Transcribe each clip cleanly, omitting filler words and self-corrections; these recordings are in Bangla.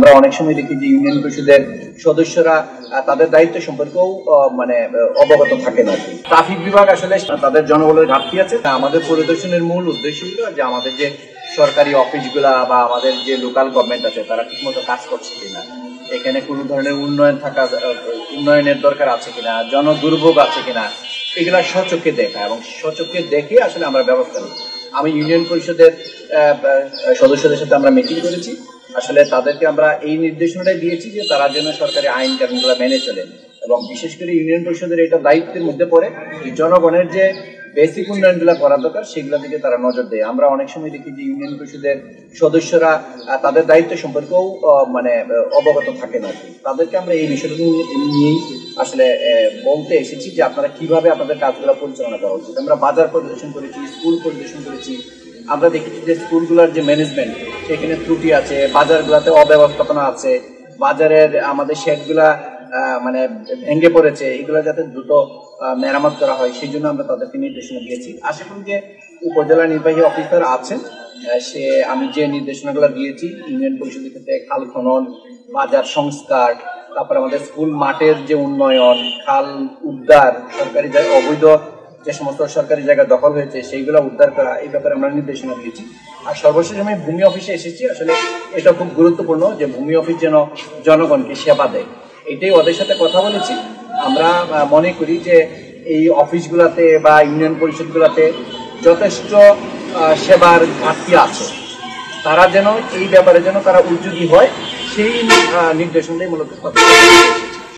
আমরা অনেক সময় দেখি যে ইউনিয়ন পরিষদের সদস্যরা তাদের দায়িত্ব সম্পর্কেও মানে অবগত থাকে না। ট্রাফিক বিভাগ আসলে তাদের জনবলের ঘাটতি আছে। আমাদের পরিদর্শনের মূল উদ্দেশ্য হলো যে আমাদের যে সরকারি অফিসগুলা বা আমাদের যে লোকাল গভর্নমেন্ট আছে তারা ঠিকমতো কাজ করছে কিনা, এখানে কোনো ধরনের উন্নয়নের দরকার আছে কিনা, জনদুর্ভোগ আছে কিনা, এগুলা স্বচক্ষে দেখা এবং স্বচক্ষে দেখে আসলে আমরা ব্যবস্থা নিই। আমি ইউনিয়ন পরিষদের সদস্যদের সাথে আমরা মিটিং করেছি। আসলে তাদেরকে আমরা এই নির্দেশনাটাই দিয়েছি যে তারা যেন সরকারি আইন কানুনগুলো মেনে চলেন এবং বিশেষ করে ইউনিয়ন পরিষদের এটা দায়িত্বের মধ্যে পড়ে জনগণের যে বেসিক উন্নয়নগুলো করা দরকার সেগুলো দিকে তারা নজর দেয়। আমরা অনেক সময় দেখি যে ইউনিয়ন পরিষদের সদস্যরা তাদের দায়িত্ব সম্পর্কেও মানে অবগত থাকে না। তাদেরকে আমরা এই বিষয়টা নিয়েই আসলে বলতে এসেছি যে আপনারা কিভাবে আপনাদের কাজগুলো পরিচালনা করা উচিত। আমরা বাজার পরিদর্শন করেছি, স্কুল পরিদর্শন করেছি। আমরা দেখেছি যে স্কুলগুলোর যে ম্যানেজমেন্ট সেখানে ত্রুটি আছে, বাজারগুলোতে অব্যবস্থাপনা আছে, বাজারের আমাদের শেডগুলা মানে ভেঙে পড়েছে, এগুলো যাতে দ্রুত মেরামত করা হয় সেই জন্য আমরা তাদেরকে নির্দেশনা দিয়েছি। আশা করি যে উপজেলা নির্বাহী অফিসার আছেন, আমি যে নির্দেশনাগুলো দিয়েছি ইউনিয়ন পরিষদের ক্ষেত্রে খাল খনন, বাজার সংস্কার, তারপর আমাদের স্কুল মাঠের যে উন্নয়ন, খাল উদ্ধার, সরকারি অবৈধ যে সমস্ত সরকারি জায়গা দখল হয়েছে সেইগুলো উদ্ধার করা, এই ব্যাপারে আমরা নির্দেশনা দিয়েছি। আর সর্বশেষ আমি ভূমি অফিসে এসেছি। আসলে এটা খুব গুরুত্বপূর্ণ যে ভূমি অফিস যেন জনগণকে সেবা দেয়, এটাই ওদের সাথে কথা বলেছি। আমরা মনে করি যে এই অফিসগুলোতে বা ইউনিয়ন পরিষদগুলোতে যথেষ্ট সেবার ঘাটতি আছে, তারা যেন এই ব্যাপারে যেন তারা উদ্যোগী হয় সেই নির্দেশনাই মূলত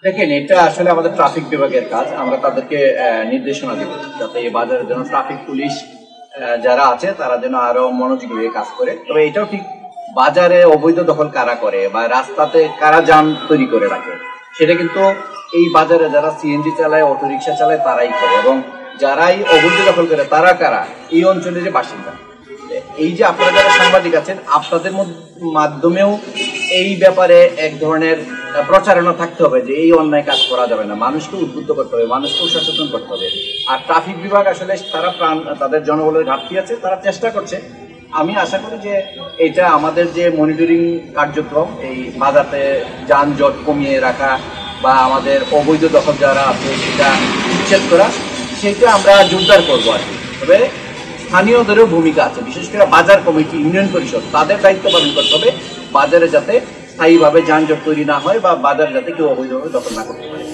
দেখেন। এটা আসলে আমাদের ট্রাফিক বিভাগের কাজ। আমরা তাদেরকে নির্দেশনা দেব যাতে এই বাজারের জন্য ট্রাফিক পুলিশ যারা আছে তারা যেন আরো মনোযোগী হয়ে কাজ করে। তবে এটাও ঠিক বাজারে অবৈধ দখল কারা করে বা রাস্তাতে কারা যান তৈরি করে রাখে সেটা কিন্তু এই বাজারে যারা সিএনজি চালায়, অটোরিকশা চালায় তারাই করে, এবং যারাই অবৈধ দখল করে তারা কারা, এই অঞ্চলের বাসিন্দা। এই যে আপনারা যারা সাংবাদিক আছেন আপনাদের মাধ্যমেও এই ব্যাপারে এক ধরনের প্রচারণা থাকতে হবে যে এই অন্যায় কাজ করা যাবে না, মানুষকে উদ্বুদ্ধ করতে হবে, মানুষকেও সচেতন করতে হবে। আর ট্রাফিক বিভাগ আসলে তারা তাদের জনবলের ঘাটতি আছে, তারা চেষ্টা করছে। আমি আশা করি যে এটা আমাদের যে মনিটরিং কার্যক্রম, এই বাজারে যানজট কমিয়ে রাখা বা আমাদের অবৈধ দখল যারা আছে সেটা উচ্ছেদ করা, সেটা আমরা জোরদার করবো আর কি। তবে স্থানীয়দেরও ভূমিকা আছে, বিশেষ করে বাজার কমিটি, ইউনিয়ন পরিষদ, তাদের দায়িত্ব পালন করতে হবে বাজারে যাতে স্থায়ীভাবে যানজট তৈরি না হয় বা বাজার যাতে কেউ অবৈধভাবে দখল না করতে পারে।